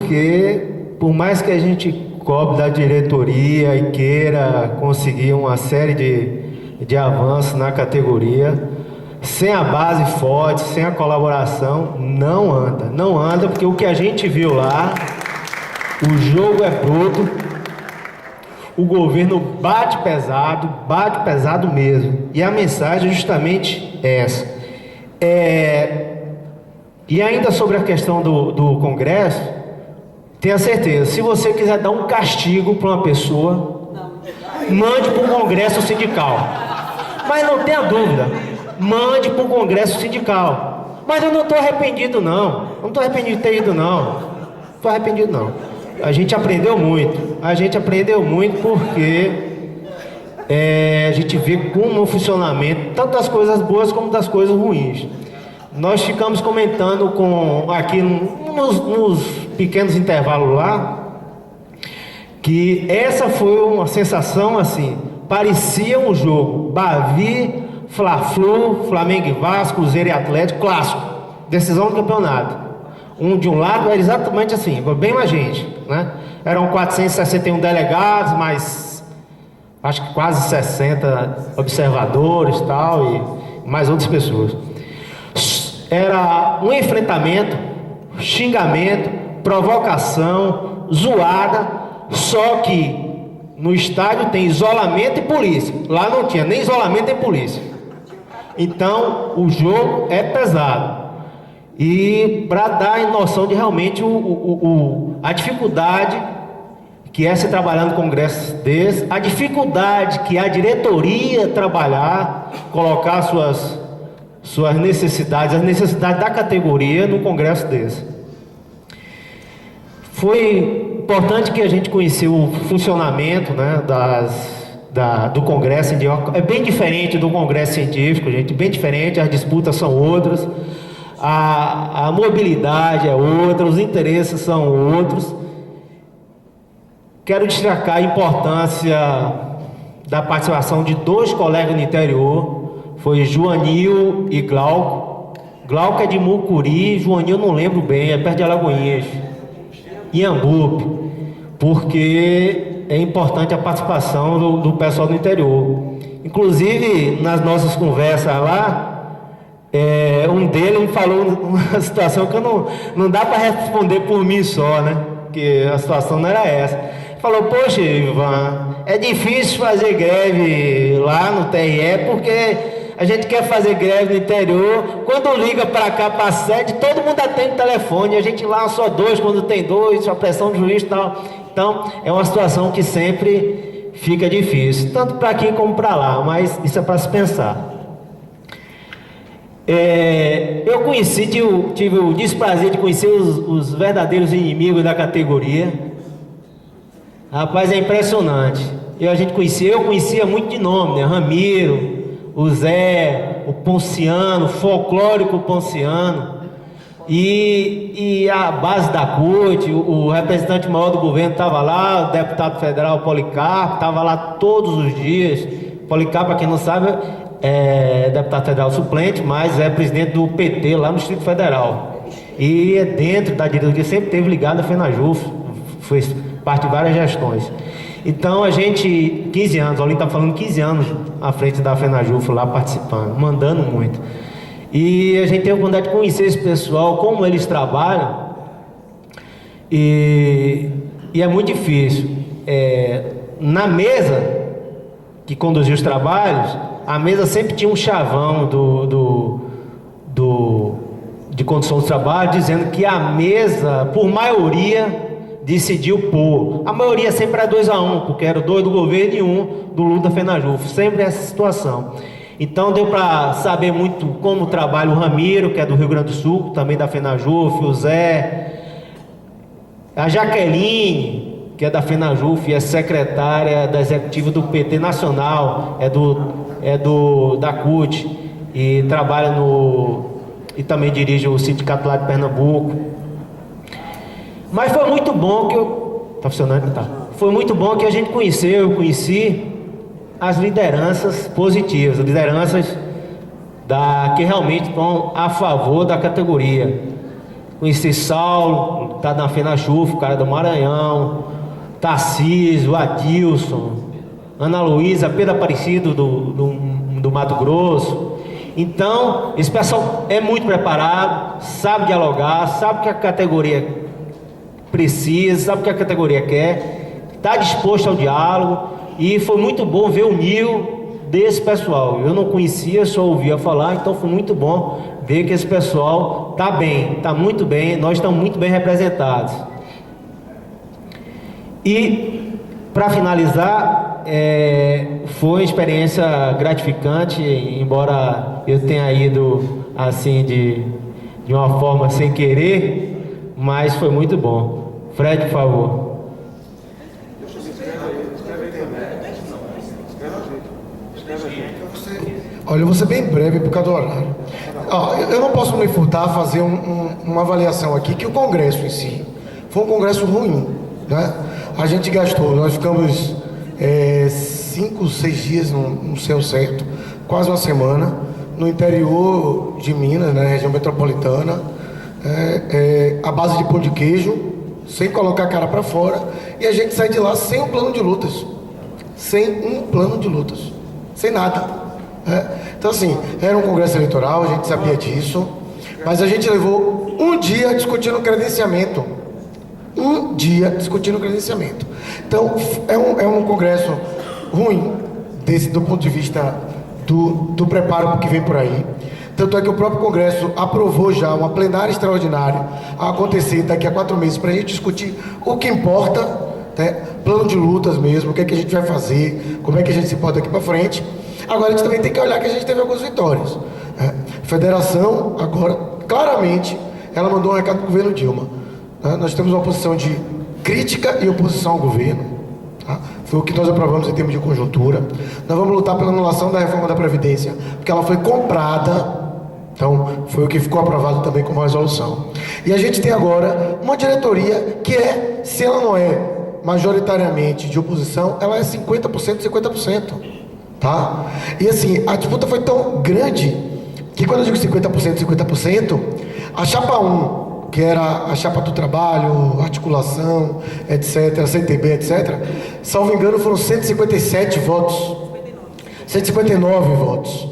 porque, por mais que a gente cobre da diretoria e queira conseguir uma série de avanços na categoria, sem a base forte, sem a colaboração, não anda. Não anda, porque o que a gente viu lá, o jogo é bruto, o governo bate pesado mesmo. E a mensagem é justamente essa. E ainda sobre a questão do Congresso, tenha certeza, se você quiser dar um castigo para uma pessoa, mande para um Congresso sindical. Mas não tenha dúvida, mande para um Congresso sindical. Mas eu não estou arrependido não, não estou arrependido de ter ido não, estou arrependido não. A gente aprendeu muito porque a gente vê como o funcionamento, tanto das coisas boas como das coisas ruins. Nós ficamos comentando aqui nos pequenos intervalos lá, que essa foi uma sensação assim, parecia um jogo Bavi, Fla-Flu, Flamengo e Vasco, Cruzeiro e Atlético, clássico, decisão do campeonato. De um lado era exatamente assim, bem mais gente, né? Eram 461 delegados, mas acho que quase 60 observadores tal, e mais outras pessoas. Era um enfrentamento, xingamento, provocação, zoada, só que no estádio tem isolamento e polícia. Lá não tinha nem isolamento nem polícia. Então o jogo é pesado. E para dar noção de realmente a dificuldade que é se trabalhar no congresso desse, a dificuldade que a diretoria trabalhar, colocar suas necessidades, as necessidades da categoria no congresso desse. Foi importante que a gente conheceu o funcionamento, né, do congresso científico. É bem diferente do congresso científico, gente, bem diferente, as disputas são outras. A mobilidade é outra, os interesses são outros. Quero destacar a importância da participação de dois colegas no interior, foi Joanil e Glauco. Glauco é de Mucuri, Joanil não lembro bem, é perto de Alagoinhas, Iambupe, porque é importante a participação do pessoal do interior. Inclusive, nas nossas conversas lá, um deles me falou uma situação que não dá para responder por mim só, né? Porque a situação não era essa. Falou, poxa, Ivan, é difícil fazer greve lá no TRE, porque a gente quer fazer greve no interior, quando liga para cá, para a sede, todo mundo atende o telefone, a gente lá só dois, quando tem dois, a pressão do juiz e tal. Então, é uma situação que sempre fica difícil, tanto para aqui como para lá, mas isso é para se pensar. Eu tive o desprazer de conhecer os verdadeiros inimigos da categoria. Rapaz, é impressionante. Eu conhecia muito de nome, né? Ramiro, o Zé, o Ponciano, o folclórico Ponciano. E a base da CUT, o representante maior do governo estava lá, o deputado federal Policarpo, estava lá todos os dias. Policarpo, para quem não sabe, é deputado federal suplente, mas é presidente do PT lá no Distrito Federal. E é dentro da diretoria, sempre teve ligado a FENAJUF, foi parte de várias gestões. Então a gente, 15 anos, o Olinho está falando 15 anos à frente da FENAJUF lá participando, mandando muito. E a gente tem a oportunidade de conhecer esse pessoal, como eles trabalham, e é muito difícil. Na mesa que conduzia os trabalhos, a mesa sempre tinha um chavão de condução dos trabalhos, dizendo que a mesa, por maioria, decidiu pôr. A maioria sempre era 2-1, porque era 2 do governo e 1 do Lula da FENAJUF. Sempre essa situação. Então deu para saber muito como trabalha o Ramiro, que é do Rio Grande do Sul, também da FENAJUF, o Zé, a Jaqueline, que é da FENAJUF e é secretária da executiva do PT Nacional, da CUT, e trabalha e também dirige o sindicato lá de Pernambuco. Mas foi muito bom que tá funcionando? Tá. Foi muito bom que a gente eu conheci as lideranças positivas, as lideranças que realmente estão a favor da categoria. Conheci Saulo, tá na FENACHUF, o cara do Maranhão, Tarcísio, Adilson, Ana Luísa, Pedro Aparecido do Mato Grosso. Então, esse pessoal é muito preparado, sabe dialogar, sabe o que a categoria precisa, sabe o que a categoria quer, está disposto ao diálogo, e foi muito bom ver o nível desse pessoal. Eu não conhecia, só ouvia falar, então foi muito bom ver que esse pessoal está bem, está muito bem, nós estamos muito bem representados. E, para finalizar, foi uma experiência gratificante, embora eu tenha ido assim de uma forma sem querer, mas foi muito bom. Fred, por favor. Olha, eu vou ser bem breve por causa do horário. Eu não posso me furtar a fazer uma avaliação aqui, que o Congresso em si foi um Congresso ruim, né? A gente gastou, nós ficamos 5, 6 dias, não sei o certo, quase uma semana, no interior de Minas, na região metropolitana, a base de pão de queijo, sem colocar a cara para fora, e a gente sai de lá sem um plano de lutas, sem nada. Então assim, era um congresso eleitoral, a gente sabia disso, mas a gente levou um dia discutindo credenciamento. Então é um congresso ruim do ponto de vista do preparo que vem por aí. Tanto é que o próprio Congresso aprovou já uma plenária extraordinária a acontecer daqui a 4 meses para a gente discutir o que importa, né? Plano de lutas mesmo, o que é que a gente vai fazer, como é que a gente se porta daqui para frente. Agora a gente também tem que olhar que a gente teve algumas vitórias. A federação, agora, claramente, ela mandou um recado para o governo Dilma. Nós temos uma posição de crítica e oposição ao governo. Foi o que nós aprovamos em termos de conjuntura. Nós vamos lutar pela anulação da reforma da Previdência, porque ela foi comprada. Então, foi o que ficou aprovado também como resolução. E a gente tem agora uma diretoria que se ela não é majoritariamente de oposição, ela é 50%, 50%. Tá? E assim, a disputa foi tão grande que quando eu digo 50%, 50%, a chapa 1, que era a chapa do trabalho, articulação, etc., CTB, etc., salvo engano, foram 157 votos. 159 votos.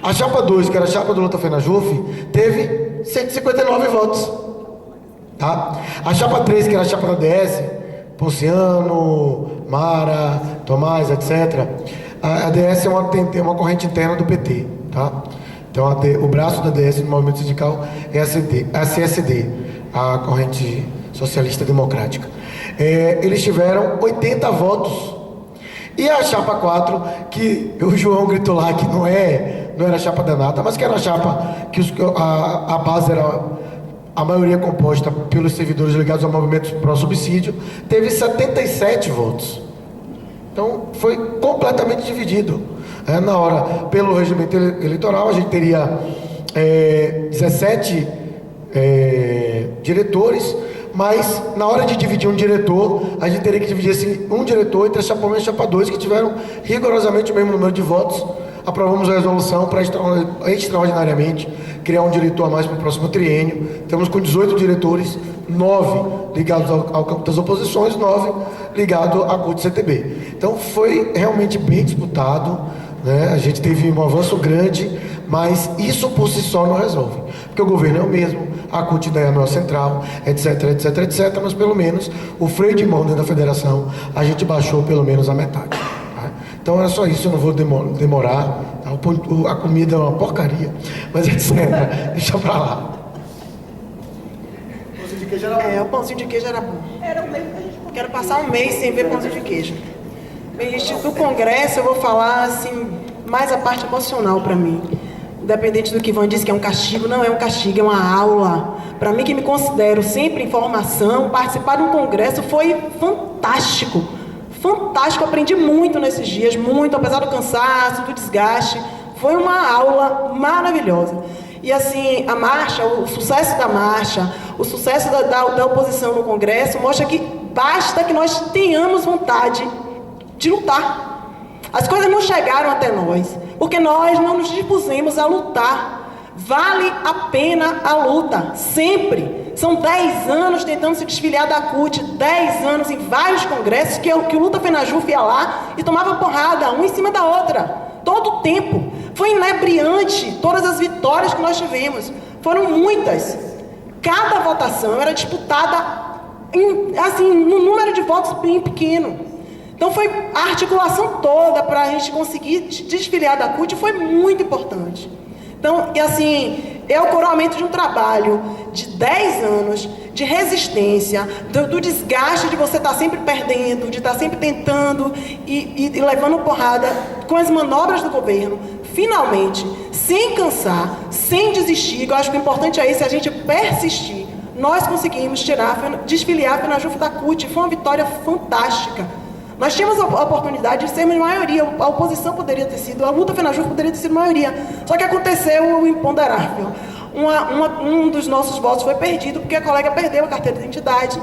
A chapa 2, que era a chapa do Luta FENACHUF, teve 159 votos. Tá? A chapa 3, que era a chapa da DS, Ponciano, Mara, Tomás, etc., a DS tem uma corrente interna do PT. Tá? Então, o braço da DS no movimento sindical é a CSD, a corrente socialista democrática. Eles tiveram 80 votos. E a chapa 4, que o João gritou lá que não era chapa danada, mas que era a chapa que a base era a maioria composta pelos servidores ligados ao movimento pró-subsídio, teve 77 votos. Então, foi completamente dividido. Na hora, pelo regimento eleitoral, a gente teria 17 diretores, mas na hora de dividir um diretor, a gente teria que dividir um diretor entre a chapa 1 e a chapa 2, que tiveram rigorosamente o mesmo número de votos. Aprovamos a resolução para extraordinariamente criar um diretor a mais para o próximo triênio. Estamos com 18 diretores, 9 ligados ao campo das oposições, 9 ligados à CUT CTB. Então foi realmente bem disputado, né? A gente teve um avanço grande, mas isso por si só não resolve, porque o governo é o mesmo, a CUT daí é a maior central, etc, etc, etc, mas pelo menos o freio de mão dentro da federação a gente baixou pelo menos a metade. Tá? Então é só isso, eu não vou demorar, tá? A comida é uma porcaria, mas etc, deixa pra lá. O pãozinho de queijo era bom. O pãozinho de queijo era bom. Quero passar um mês sem ver pãozinho de queijo. Bem, do Congresso eu vou falar assim, mais a parte emocional para mim. Independente do que Ivan disse que é um castigo, não é um castigo, é uma aula. Para mim, que me considero sempre em formação, participar de um congresso foi fantástico. Fantástico, aprendi muito nesses dias, muito, apesar do cansaço, do desgaste. Foi uma aula maravilhosa. E assim, a marcha, o sucesso da marcha, o sucesso da oposição no congresso mostra que basta que nós tenhamos vontade de lutar. As coisas não chegaram até nós, porque nós não nos dispusemos a lutar. Vale a pena a luta, sempre. São 10 anos tentando se desfiliar da CUT, 10 anos em vários congressos que o Luta FENAJUF ia lá e tomava porrada, uma em cima da outra, todo o tempo. Foi inebriante todas as vitórias que nós tivemos, foram muitas. Cada votação era disputada assim, no número de votos bem pequeno. Então foi a articulação toda para a gente conseguir desfiliar da CUT, foi muito importante. Então, e assim, é o coroamento de um trabalho de 10 anos, de resistência, do desgaste de você estar sempre perdendo, de estar sempre tentando e levando porrada com as manobras do governo, finalmente, sem cansar, sem desistir. Eu acho que o importante é esse, a gente persistir. Nós conseguimos desfiliar a FENAJUF da CUT, foi uma vitória fantástica. Nós tínhamos a oportunidade de sermos maioria, a oposição poderia ter sido, a luta FENAJUF poderia ter sido maioria, só que aconteceu o imponderável. Um dos nossos votos foi perdido porque a colega perdeu a carteira de identidade,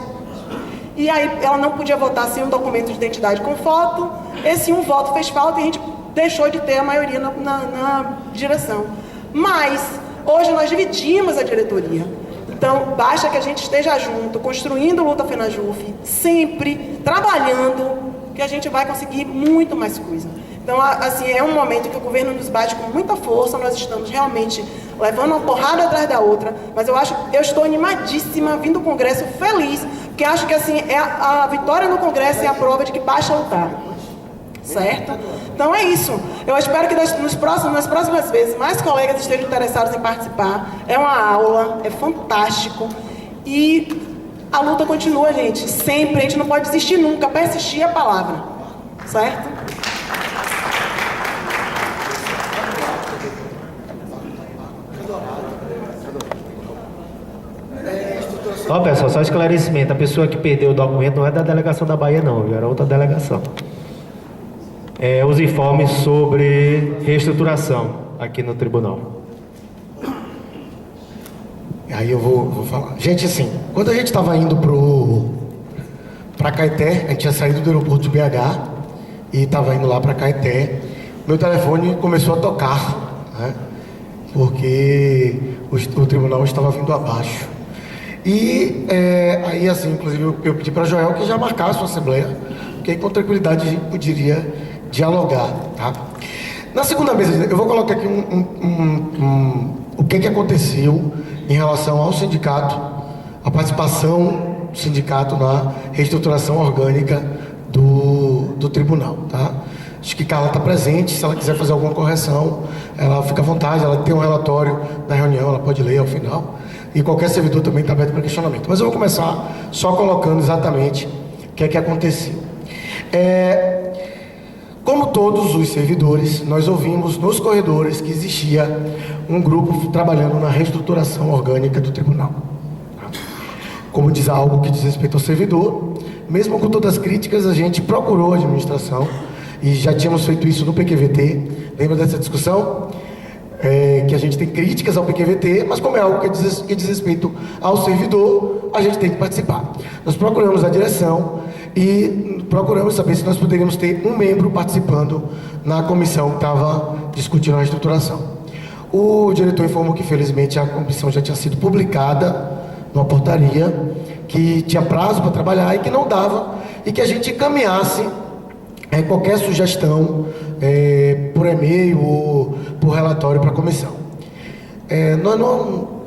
e aí ela não podia votar sem um documento de identidade com foto. Esse um voto fez falta e a gente deixou de ter a maioria na direção. Mas, hoje nós dividimos a diretoria. Então, basta que a gente esteja junto, construindo luta FENAJUF, sempre trabalhando, que a gente vai conseguir muito mais coisa. Então, assim, é um momento que o governo nos bate com muita força, nós estamos realmente levando uma porrada atrás da outra, mas eu estou animadíssima, vindo do Congresso feliz, porque acho que, assim, a vitória no Congresso é a prova de que basta lutar. Certo? Então é isso. Eu espero que nas próximas vezes mais colegas estejam interessados em participar. É uma aula, é fantástico. E a luta continua, gente. Sempre, a gente não pode desistir nunca. Persistir é a palavra. Certo? Ó, pessoal, só esclarecimento. A pessoa que perdeu o documento não é da delegação da Bahia, não, viu? Era outra delegação. Os informes sobre reestruturação aqui no tribunal. Aí eu vou falar. Gente, assim, quando a gente estava indo para Caeté, a gente tinha saído do aeroporto de BH e estava indo lá para Caeté, meu telefone começou a tocar, né? Porque o tribunal estava vindo abaixo. E aí, assim, inclusive, eu pedi para Joel que já marcasse uma assembleia, porque aí com tranquilidade a gente poderia dialogar, tá? Na segunda mesa, eu vou colocar aqui o que aconteceu em relação ao sindicato, a participação do sindicato na reestruturação orgânica do tribunal, tá? Acho que Carla está presente, se ela quiser fazer alguma correção, ela fica à vontade, ela tem um relatório da reunião, ela pode ler ao final, e qualquer servidor também está aberto para questionamento. Mas eu vou começar só colocando exatamente o que aconteceu. Como todos os servidores, nós ouvimos nos corredores que existia um grupo trabalhando na reestruturação orgânica do tribunal. Como diz algo que diz respeito ao servidor, mesmo com todas as críticas, a gente procurou a administração, e já tínhamos feito isso no PQVT. Lembra dessa discussão? Que a gente tem críticas ao PQVT, mas como é algo que diz respeito ao servidor, a gente tem que participar. Nós procuramos a direção e procuramos saber se nós poderíamos ter um membro participando na comissão que estava discutindo a reestruturação. O diretor informou que, felizmente, a comissão já tinha sido publicada numa portaria, que tinha prazo para trabalhar e que não dava, e que a gente encaminhasse qualquer sugestão por e-mail ou por relatório para a comissão. Nós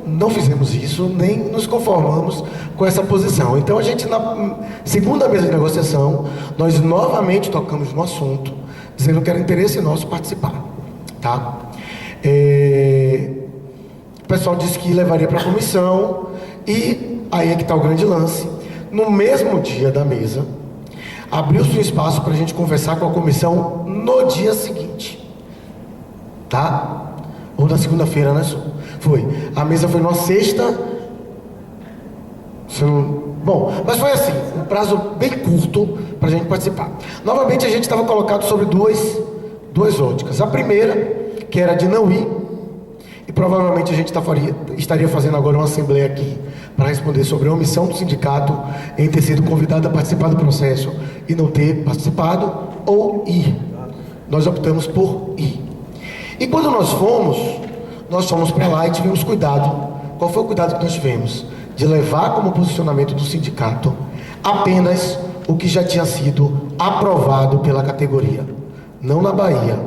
não fizemos isso, nem nos conformamos com essa posição. Então, a gente, na segunda mesa de negociação, nós novamente tocamos no assunto, dizendo que era interesse nosso participar. Tá? O pessoal disse que levaria para a comissão, e aí é que está o grande lance. No mesmo dia da mesa, abriu-se um espaço para a gente conversar com a comissão no dia seguinte. Tá? Ou na segunda-feira, né, Su? Foi. A mesa foi numa sexta. Bom, mas foi assim, um prazo bem curto para a gente participar. Novamente, a gente estava colocado sobre duas óticas. A primeira, que era de não ir, e provavelmente a gente estaria fazendo agora uma assembleia aqui para responder sobre a omissão do sindicato em ter sido convidado a participar do processo e não ter participado, ou ir. Nós optamos por ir. E quando nós fomos para lá e tivemos cuidado. Qual foi o cuidado que nós tivemos? de levar como posicionamento do sindicato apenas o que já tinha sido aprovado pela categoria. Não na Bahia,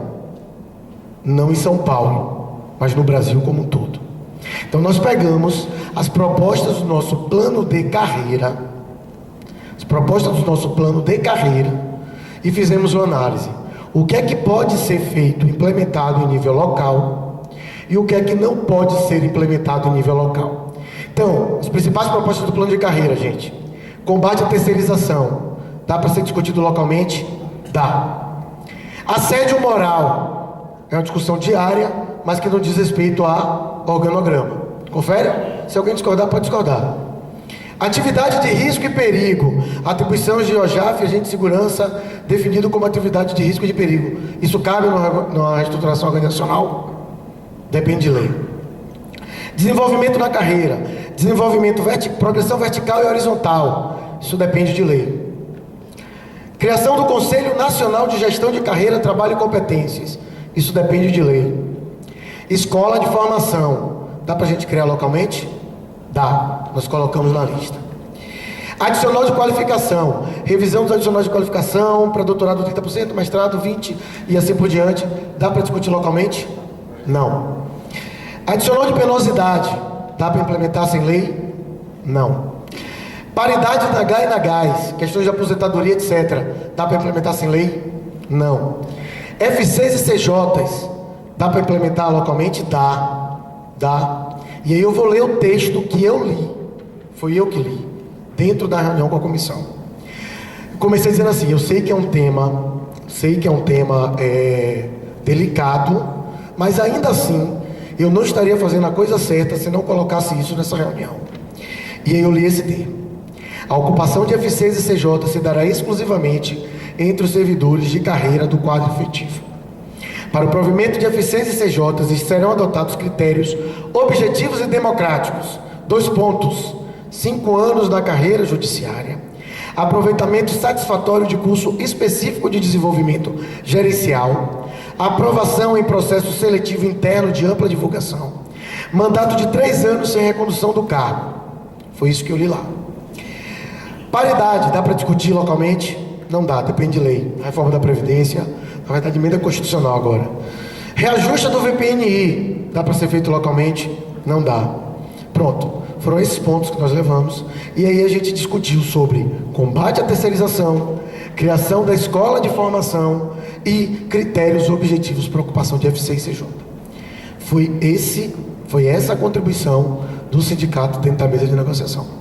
não em São Paulo, mas no Brasil como um todo. Então nós pegamos as propostas do nosso plano de carreira, e fizemos uma análise. O que é que pode ser feito, implementado em nível local, e o que é que não pode ser implementado em nível local. Então, as principais propostas do plano de carreira, gente. Combate à terceirização. Dá para ser discutido localmente? Dá. Assédio moral. É uma discussão diária, mas que não diz respeito a organograma. Confere? Se alguém discordar, pode discordar. Atividade de risco e perigo. Atribuição de OJAF, agente de segurança, definido como atividade de risco e de perigo. Isso cabe numa reestruturação organizacional? Depende de lei. Desenvolvimento na carreira. Desenvolvimento progressão vertical e horizontal. Isso depende de lei. Criação do Conselho Nacional de Gestão de Carreira, Trabalho e Competências. Isso depende de lei. Escola de formação. Dá para a gente criar localmente? Dá. Nós colocamos na lista. Adicional de qualificação. Revisão dos adicionais de qualificação para doutorado 30%, mestrado 20% e assim por diante. Dá para discutir localmente? Não. Adicional de penosidade. Dá para implementar sem lei? Não. Paridade na GA e na GAS, questões de aposentadoria, etc. Dá para implementar sem lei? Não. FCs e CJs, dá para implementar localmente? Dá. Dá. E aí eu vou ler o texto que eu li. Foi eu que li, dentro da reunião com a comissão. Comecei dizendo assim, eu sei que é um tema delicado, mas ainda assim, eu não estaria fazendo a coisa certa se não colocasse isso nessa reunião. E aí eu li esse termo. A ocupação de FCs e CJ se dará exclusivamente entre os servidores de carreira do quadro efetivo. Para o provimento de FCs e CJs serão adotados critérios objetivos e democráticos. 2 pontos. 5 anos na carreira judiciária. Aproveitamento satisfatório de curso específico de desenvolvimento gerencial. Aprovação em processo seletivo interno de ampla divulgação. Mandato de 3 anos sem recondução do cargo. Foi isso que eu li lá. Paridade, dá para discutir localmente? Não dá, depende de lei. Reforma da Previdência, na verdade, emenda constitucional agora. Reajuste do VPNI, dá para ser feito localmente? Não dá. Pronto, foram esses pontos que nós levamos. E aí a gente discutiu sobre combate à terceirização, criação da escola de formação e critérios objetivos para ocupação de FC e CJ. Foi essa a contribuição do sindicato dentro da mesa de negociação.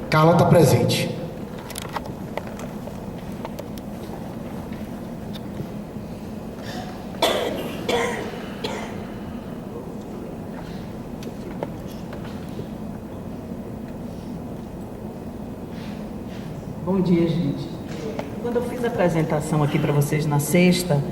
Carla está presente. Bom dia, gente. Quando eu fiz a apresentação aqui para vocês na sexta,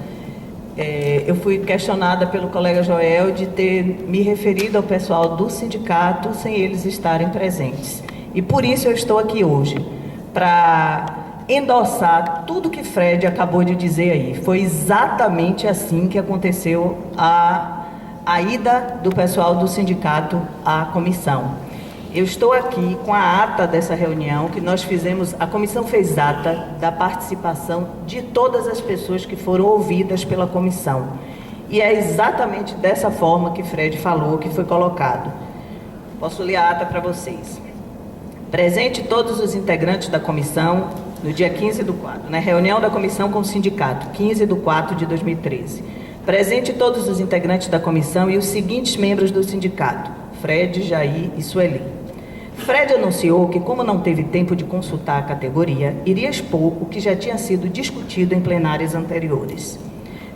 eu fui questionada pelo colega Joel de ter me referido ao pessoal do sindicato sem eles estarem presentes. E por isso eu estou aqui hoje, para endossar tudo que Fred acabou de dizer aí. Foi exatamente assim que aconteceu a ida do pessoal do sindicato à comissão. Eu estou aqui com a ata dessa reunião que nós fizemos, a comissão fez ata da participação de todas as pessoas que foram ouvidas pela comissão. E é exatamente dessa forma que Fred falou, que foi colocado. Posso ler a ata para vocês. Presente todos os integrantes da comissão no dia 15/4, na reunião da comissão com o sindicato, 15/4 de 2013. Presente todos os integrantes da comissão e os seguintes membros do sindicato: Fred, Jair e Sueli. Fred anunciou que, como não teve tempo de consultar a categoria, iria expor o que já tinha sido discutido em plenárias anteriores.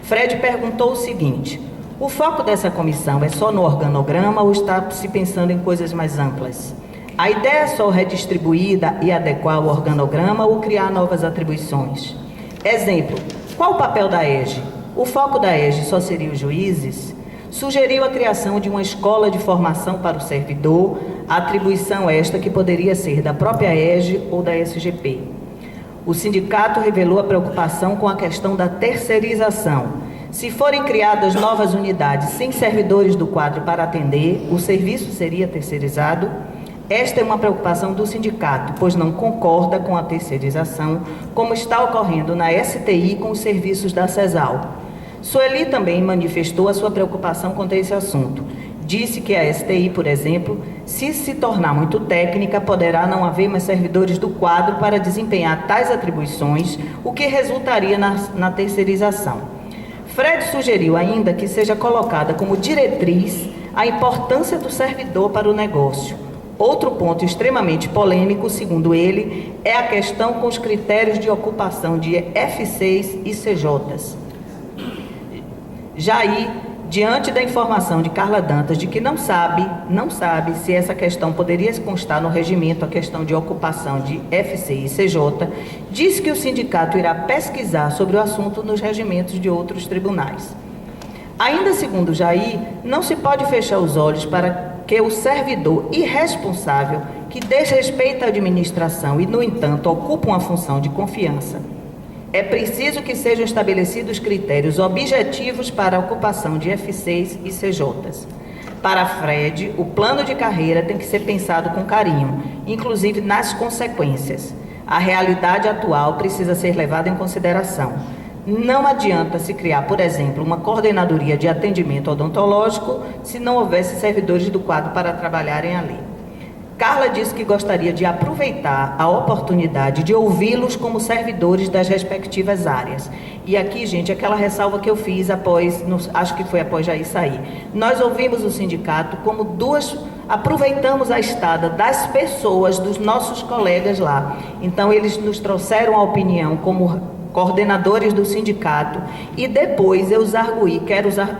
Fred perguntou o seguinte: o foco dessa comissão é só no organograma ou está se pensando em coisas mais amplas? A ideia é só redistribuir e adequar o organograma ou criar novas atribuições? Exemplo, qual o papel da EGE? O foco da EGE só seria os juízes? Sugeriu a criação de uma escola de formação para o servidor, atribuição esta que poderia ser da própria EGE ou da SGP. O sindicato revelou a preocupação com a questão da terceirização. Se forem criadas novas unidades sem servidores do quadro para atender, o serviço seria terceirizado? Esta é uma preocupação do sindicato, pois não concorda com a terceirização, como está ocorrendo na STI com os serviços da CESAL. Sueli também manifestou a sua preocupação quanto a esse assunto. Disse que a STI, por exemplo, se tornar muito técnica, poderá não haver mais servidores do quadro para desempenhar tais atribuições, o que resultaria na terceirização. Fred sugeriu ainda que seja colocada como diretriz a importância do servidor para o negócio. Outro ponto extremamente polêmico, segundo ele, é a questão com os critérios de ocupação de F6 e CJs. Jair, diante da informação de Carla Dantas de que não sabe se essa questão poderia constar no regimento, a questão de ocupação de FC e CJ, disse que o sindicato irá pesquisar sobre o assunto nos regimentos de outros tribunais. Ainda segundo Jair, não se pode fechar os olhos para que o servidor irresponsável que desrespeita a administração e, no entanto, ocupa uma função de confiança. É preciso que sejam estabelecidos critérios objetivos para a ocupação de F6 e CJs. Para Fred, o plano de carreira tem que ser pensado com carinho, inclusive nas consequências. A realidade atual precisa ser levada em consideração. Não adianta se criar, por exemplo, uma coordenadoria de atendimento odontológico se não houvesse servidores do quadro para trabalharem ali. Carla disse que gostaria de aproveitar a oportunidade de ouvi-los como servidores das respectivas áreas. E aqui, gente, aquela ressalva que eu fiz acho que foi após Jair sair. Nós ouvimos o sindicato como aproveitamos a estada das pessoas, dos nossos colegas lá. Então, eles nos trouxeram a opinião como coordenadores do sindicato e depois eu os arguí,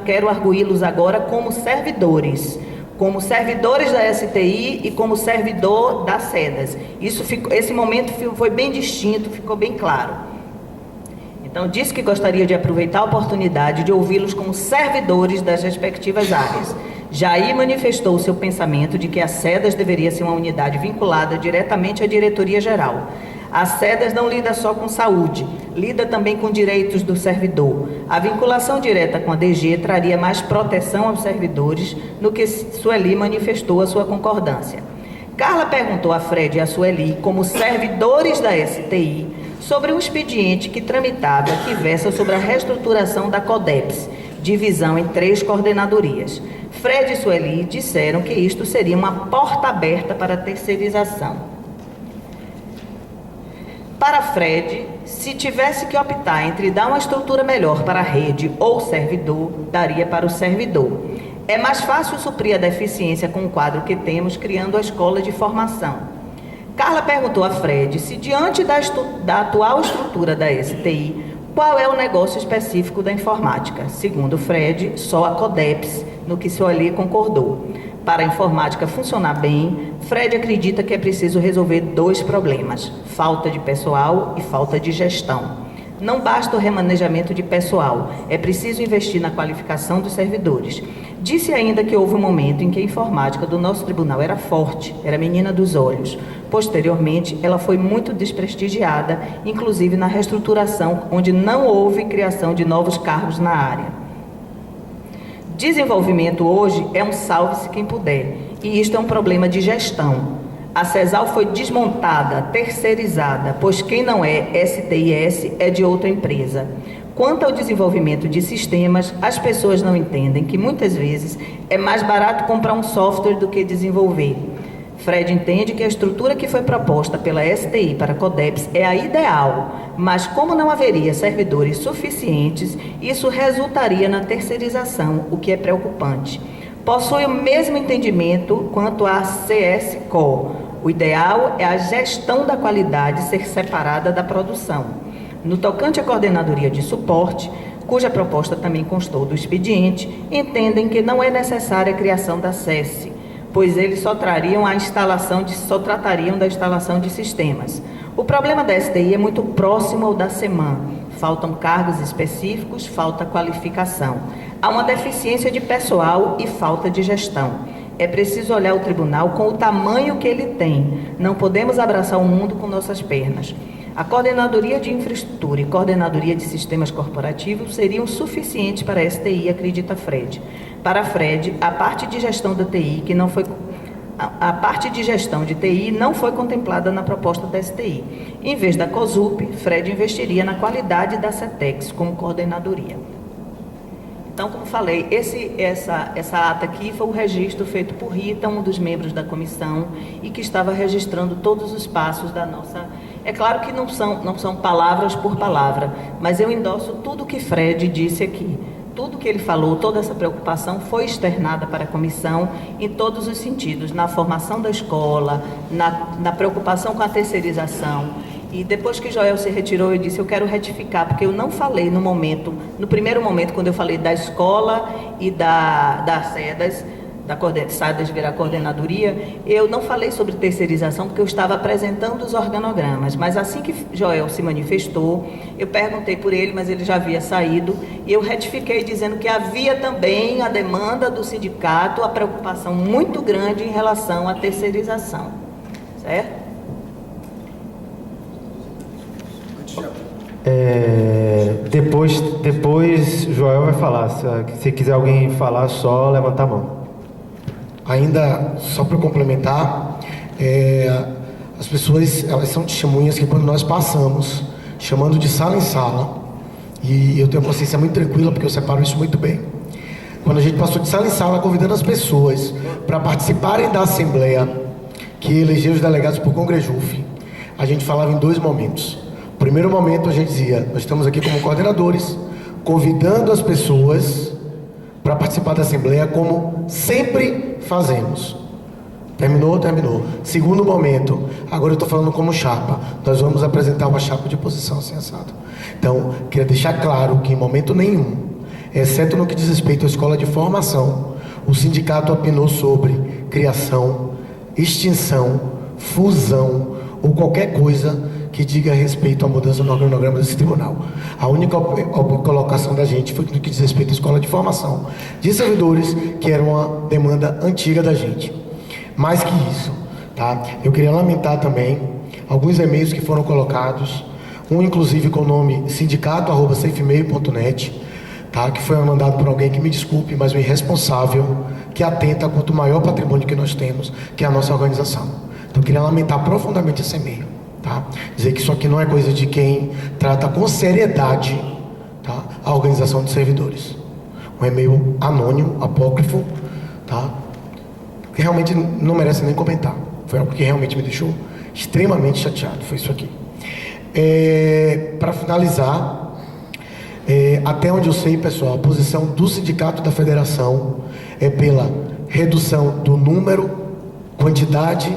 quero arguí-los agora como servidores da STI e como servidor da SEDAS. Esse momento foi bem distinto, ficou bem claro. Então, disse que gostaria de aproveitar a oportunidade de ouvi-los como servidores das respectivas áreas. Jair manifestou seu pensamento de que a SEDAS deveria ser uma unidade vinculada diretamente à diretoria geral. A SEDAS não lida só com saúde, lida também com direitos do servidor. A vinculação direta com a DG traria mais proteção aos servidores, no que Sueli manifestou a sua concordância. Carla perguntou a Fred e a Sueli, como servidores da STI, sobre um expediente que tramitava, que versa sobre a reestruturação da CODEPS, divisão em 3 coordenadorias. Fred e Sueli disseram que isto seria uma porta aberta para a terceirização. Para Fred, se tivesse que optar entre dar uma estrutura melhor para a rede ou servidor, daria para o servidor. É mais fácil suprir a deficiência com o quadro que temos, criando a escola de formação. Carla perguntou a Fred se, diante da atual estrutura da STI, qual é o negócio específico da informática. Segundo Fred, só a CODEPS, no que Sueli concordou. Para a informática funcionar bem, Fred acredita que é preciso resolver 2 problemas: falta de pessoal e falta de gestão. Não basta o remanejamento de pessoal, é preciso investir na qualificação dos servidores. Disse ainda que houve um momento em que a informática do nosso tribunal era forte, era menina dos olhos. Posteriormente, ela foi muito desprestigiada, inclusive na reestruturação, onde não houve criação de novos cargos na área. Desenvolvimento hoje é um salve-se quem puder, e isto é um problema de gestão. A CESAL foi desmontada, terceirizada, pois quem não é STIS é de outra empresa. Quanto ao desenvolvimento de sistemas, as pessoas não entendem que muitas vezes é mais barato comprar um software do que desenvolver. Fred entende que a estrutura que foi proposta pela STI para a CODEPS é a ideal, mas como não haveria servidores suficientes, isso resultaria na terceirização, o que é preocupante. Possui o mesmo entendimento quanto à CSCO. O ideal é a gestão da qualidade ser separada da produção. No tocante à coordenadoria de suporte, cuja proposta também constou do expediente, entendem que não é necessária a criação da SESI, pois eles só tratariam da instalação de sistemas. O problema da STI é muito próximo ao da SEMAN. Faltam cargos específicos, falta qualificação. Há uma deficiência de pessoal e falta de gestão. É preciso olhar o tribunal com o tamanho que ele tem. Não podemos abraçar o mundo com nossas pernas. A Coordenadoria de Infraestrutura e Coordenadoria de Sistemas Corporativos seriam suficientes para a STI, acredita Fred. Para a Fred, a parte de gestão da TI que não foi a parte de gestão de TI não foi contemplada na proposta da STI. Em vez da COSUP, Fred investiria na qualidade da CETEX como coordenadoria. Então, como falei, essa ata aqui foi um registro feito por Rita, um dos membros da comissão, e que estava registrando todos os passos da nossa... É claro que não são palavras por palavra, mas eu endosso tudo o que Fred disse aqui. Tudo que ele falou, toda essa preocupação foi externada para a comissão em todos os sentidos, na formação da escola, na preocupação com a terceirização. E depois que Joel se retirou, eu disse, eu quero retificar, porque eu não falei no primeiro momento, quando eu falei da escola e das SEDAS, SEDAS virar coordenadoria, eu não falei sobre terceirização, porque eu estava apresentando os organogramas. Mas assim que Joel se manifestou, eu perguntei por ele, mas ele já havia saído, e eu retifiquei dizendo que havia também a demanda do sindicato, a preocupação muito grande em relação à terceirização. Certo? Depois Joel vai falar. Se quiser alguém falar, só levanta a mão. Ainda, só para complementar, as pessoas, elas são testemunhas que quando nós passamos, chamando de sala em sala, e eu tenho uma consciência muito tranquila, porque eu separo isso muito bem. Quando a gente passou de sala em sala, convidando as pessoas para participarem da Assembleia, que elegeu os delegados por Congrejuf, a gente falava em dois momentos. No primeiro momento, a gente dizia, nós estamos aqui como coordenadores, convidando as pessoas para participar da Assembleia, como sempre fazemos. Terminou? Segundo momento, agora eu estou falando como chapa. Nós vamos apresentar uma chapa de posição assim assado. Então, queria deixar claro que em momento nenhum, exceto no que diz respeito à escola de formação, o sindicato opinou sobre criação, extinção, fusão ou qualquer coisa que diga respeito à mudança no organograma desse tribunal. A única colocação da gente foi no que diz respeito à escola de formação de servidores, que era uma demanda antiga da gente. Mais que isso, tá? Eu queria lamentar também alguns e-mails que foram colocados, um inclusive com o nome sindicato@safemail.net, tá? Que foi mandado por alguém que, me desculpe, mas um irresponsável, que atenta contra o maior patrimônio que nós temos, que é a nossa organização. Então eu queria lamentar profundamente esse e-mail. Tá? Dizer que isso aqui não é coisa de quem trata com seriedade, tá, a organização de servidores. Um e-mail anônimo, apócrifo, tá, que realmente não merece nem comentar. Foi algo que realmente me deixou extremamente chateado. Foi isso aqui. Para finalizar, até onde eu sei, pessoal, a posição do sindicato da federação é pela redução do número, quantidade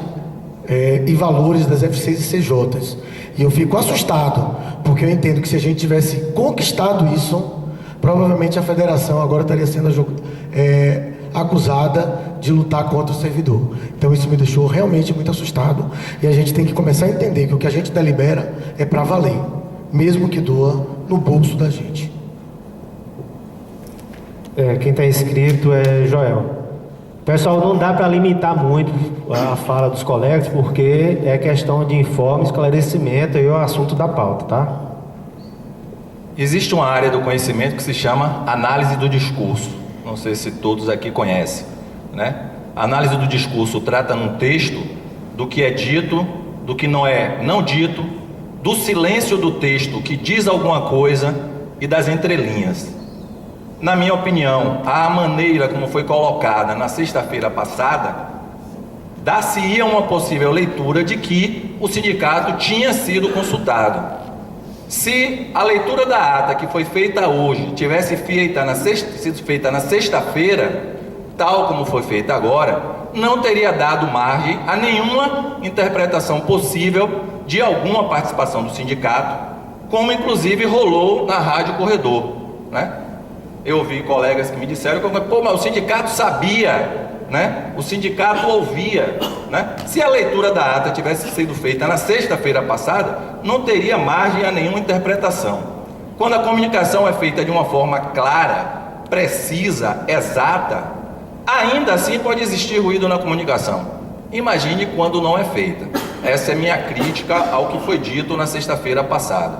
e valores das FCs e CJs. E eu fico assustado, porque eu entendo que se a gente tivesse conquistado isso, provavelmente a federação agora estaria sendo acusada de lutar contra o servidor. Então isso me deixou realmente muito assustado, e a gente tem que começar a entender que o que a gente delibera é para valer, mesmo que doa no bolso da gente. Quem está inscrito é Joel. Pessoal, não dá para limitar muito a fala dos colegas, porque é questão de informe, esclarecimento e é o assunto da pauta, tá? Existe uma área do conhecimento que se chama análise do discurso. Não sei se todos aqui conhecem, né? A análise do discurso trata num texto do que é dito, do que não é não dito, do silêncio do texto que diz alguma coisa e das entrelinhas. Na minha opinião, a maneira como foi colocada na sexta-feira passada, dá-se-ia uma possível leitura de que o sindicato tinha sido consultado. Se a leitura da ata que foi feita hoje tivesse sido feita na sexta-feira, tal como foi feita agora, não teria dado margem a nenhuma interpretação possível de alguma participação do sindicato, como inclusive rolou na Rádio Corredor, né? Eu ouvi colegas que me disseram que, mas o sindicato sabia, né? O sindicato ouvia, né? Se a leitura da ata tivesse sido feita na sexta-feira passada, não teria margem a nenhuma interpretação. Quando a comunicação é feita de uma forma clara, precisa, exata, ainda assim pode existir ruído na comunicação. Imagine quando não é feita. Essa é minha crítica ao que foi dito na sexta-feira passada.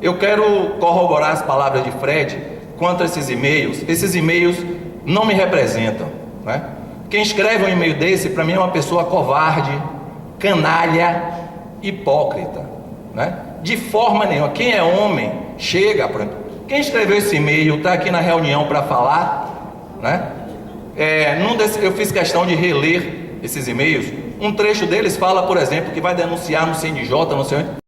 Eu quero corroborar as palavras de Fred quanto a esses e-mails. Esses e-mails não me representam, né? Quem escreve um e-mail desse, para mim, é uma pessoa covarde, canalha, hipócrita, né? De forma nenhuma. Quem é homem, chega. Quem escreveu esse e-mail está aqui na reunião para falar, né? Eu fiz questão de reler esses e-mails. Um trecho deles fala, por exemplo, que vai denunciar no CNJ, não sei onde.